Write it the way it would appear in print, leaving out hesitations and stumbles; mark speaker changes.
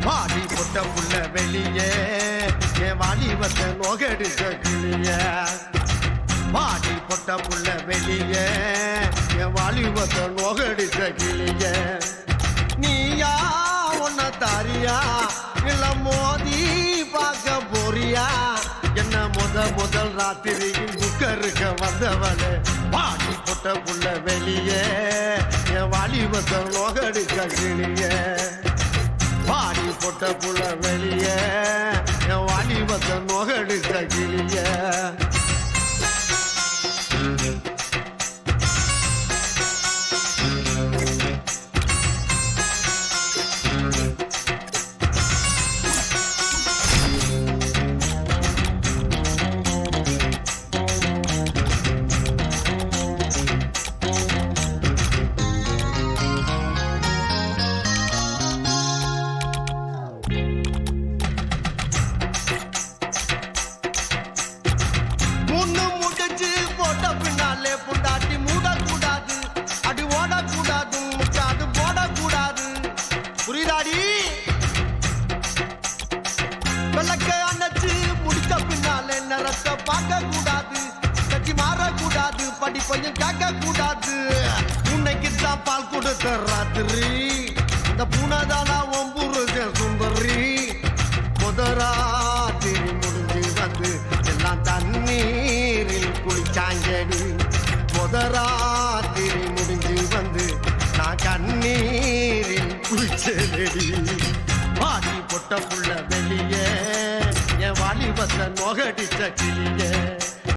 Speaker 1: வாடி பொட்ட புள்ள வெளியே என் வாலிபத்தை நோகடிச்ச கிளிய வாடி பொட்ட புள்ள வெளியே என் வாலிபத்தை நோகடிச்ச கிளிய நீயா உன்ன தாரியா இல்ல மோதி பார்க்க போறியா என்ன முதல் ராத்திரியில் புக்கருக்க வந்தவளே வாடி பொட்ட புள்ள வெளியே என் வாலிபத்தை நோகடிச்ச கிளிய வாடி பொட்ட புள்ள வெளியே என் வாலிபத்தை நோகடிச்ச கிளிய புண்டாட்டி மூடக்கூடாது அடி ஓடக்கூடாது முக்காது போடக்கூடாது புரியுதாடி விளக்க அணைச்சு முடிச்ச பின்னாலே நிறத்தை பார்க்க கூடாது கட்சி மாறக்கூடாது படிப்பையும் கேட்க கூடாது உன்னைக்கு தான் பால் கொடுத்த ராத்திரி அந்த பூனைதானா ஒம்புருஜ சுந்தரி முதராத்திரி முடிஞ்சு வந்து எல்லாம் தண்ணீரில் குளிச்சாங்கடி முதராத்திரி முடிஞ்சு வந்து நான் கண்ணீரில் குளிச்சேடி வாடி பொட்ட புள்ள வெளியே என் வாலிபத்தை நோகடிச்ச கிளியே